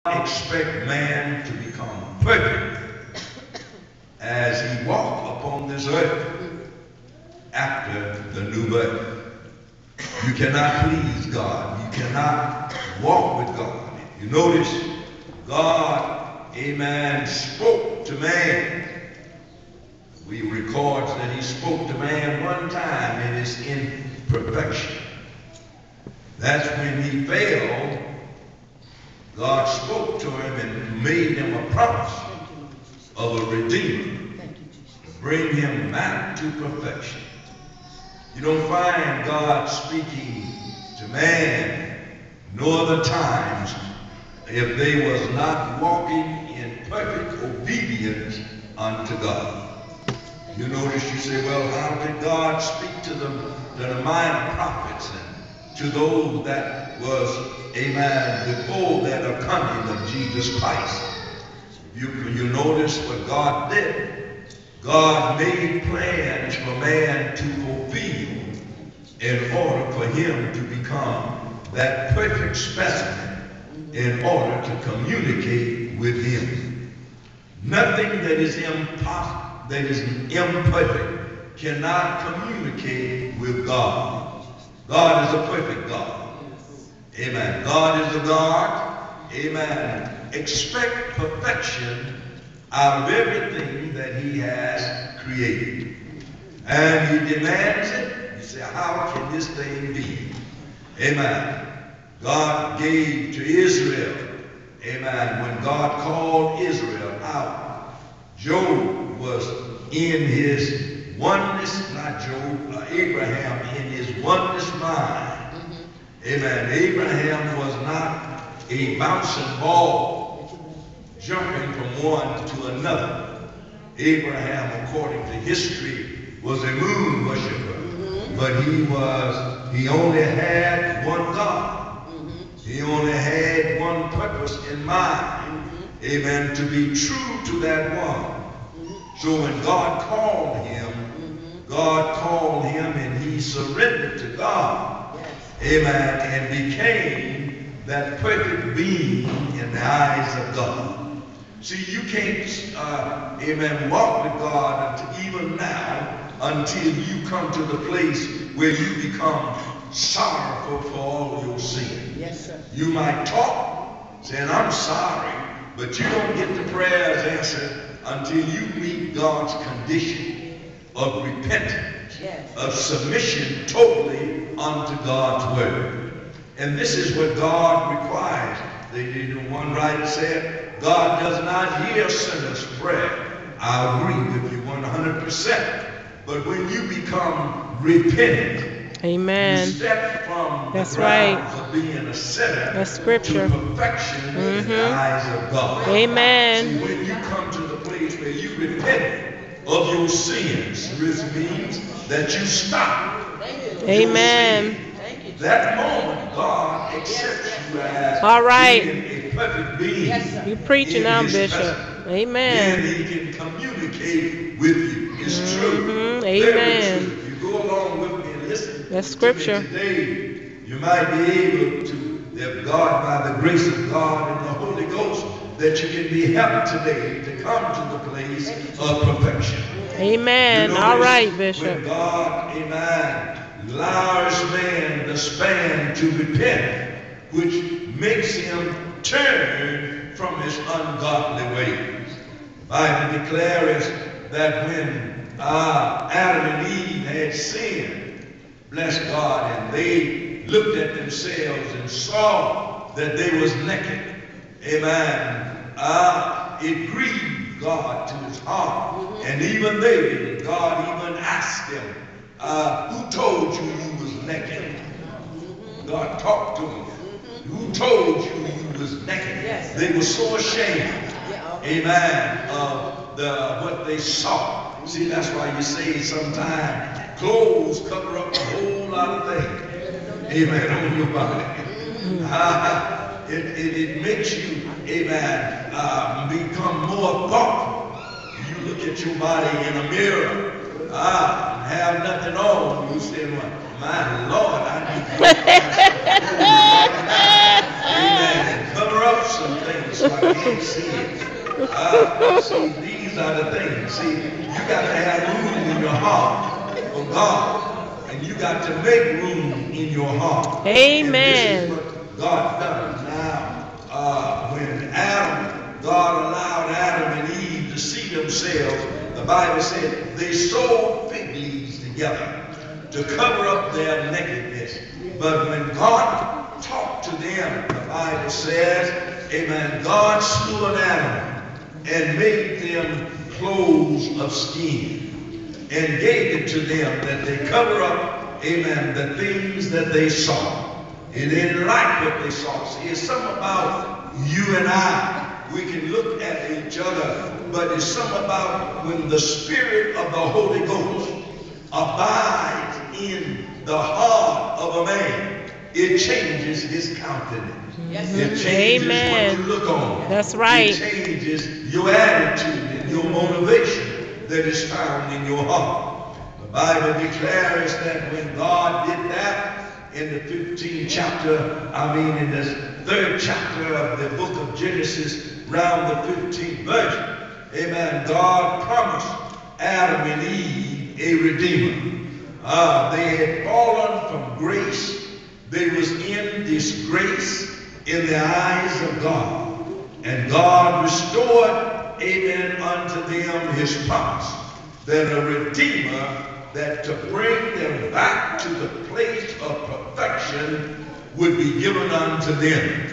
expect man to become perfect as he walked upon this earth after the new birth. You cannot please God. You cannot walk with God. If you notice, God, amen, spoke to man. We record that he spoke to man one time in his imperfection. That's when he failed. God spoke to him and made him a promise of a redeemer to bring him back to perfection. You don't find God speaking to man no other times if they was not walking in perfect obedience unto God. You notice you say, well, how did God speak to the minor prophets and to those that was, amen, before that coming of Jesus Christ? You notice what God did. God made plans for man to fulfill in order for him to become that perfect specimen in order to communicate with him. Nothing that is impossible, that is imperfect, cannot communicate with God. God is a perfect God. Amen. God is a God. Amen. Expect perfection out of everything that he has created. And he demands it. You say, how can this thing be? Amen. God gave to Israel, amen, when God called Israel out, Job was in his oneness, not Job, Abraham in his oneness mind. Amen. Abraham was not a bouncing ball jumping from one to another. Abraham, according to history, was a moon worshiper, but he only had one God. He only had one purpose in mind. Amen. To be true to that one. So when God called him and he surrendered to God. Amen. And became that perfect being in the eyes of God. See, you can't, amen, walk with God until even now until you come to the place where you become sorrowful for all your sin. Yes, sir. You might talk saying, I'm sorry, but you don't get the prayers answered until you meet God's condition of repentance, yes, of submission totally unto God's word. And this is what God requires. One writer said, God does not hear sinners' prayer. I agree with you 100%. But when you become repentant, amen, you step from that's the grounds right, of being a sinner that's scripture, to perfection in the eyes of God. amen, See, when you come to the place where you repent of your sins, this means that you stop amen. your sin. That moment, God accepts you as All right, being a perfect being you preaching in now, his Bishop. presence. Amen. Then he can communicate with you. It's true. Very Amen. true. If you go along with me and listen That's to scripture. me today, you might be able to, if God, by the grace of God and the Holy Ghost, that you can be helped today to come to the place of perfection. Amen. You All notice right, Bishop. when God, amen, allows man the span to repent, which makes him turn from his ungodly ways. The Bible declares that when Adam and Eve had sinned, bless God, and they looked at themselves and saw that they was naked. Amen. It grieved God to his heart. And even God even asked them, who told you you was naked? God talked to them. Who told you you was naked? Yes. They were so ashamed, amen, of what they saw. See, that's why you say sometimes clothes cover up a whole lot of things. Amen, on your body. It makes you, amen, become more thoughtful. You look at your body in a mirror, and have nothing on. You say, well, my Lord, I need to. Amen. Cover cover up some things so I can't see it. See, these are the things. See, you got to have room in your heart for God. And you got to make room in your heart. Amen. And this is what God done. Now, when God allowed Adam and Eve to see themselves, the Bible said they sewed fig leaves together to cover up their nakedness. But when God talked to them, the Bible says, amen, God slew an animal and made them clothes of skin and gave it to them that they cover up, amen, the things that they saw. And they didn't like what they saw. See, it's something about you and I. We can look at each other, but it's something about when the Spirit of the Holy Ghost abides in the heart of a man, it changes his countenance. Yes. It changes what you look on. That's right. It changes your attitude and your motivation that is found in your heart. The Bible declares that when God did that, in the 15th chapter, in the 3rd chapter of the book of Genesis, around the 15th verse, amen, God promised Adam and Eve a redeemer. They had fallen from grace. They was in disgrace in the eyes of God. And God restored, amen, unto them his promise that a redeemer that to bring them back to the place of perfection would be given unto them.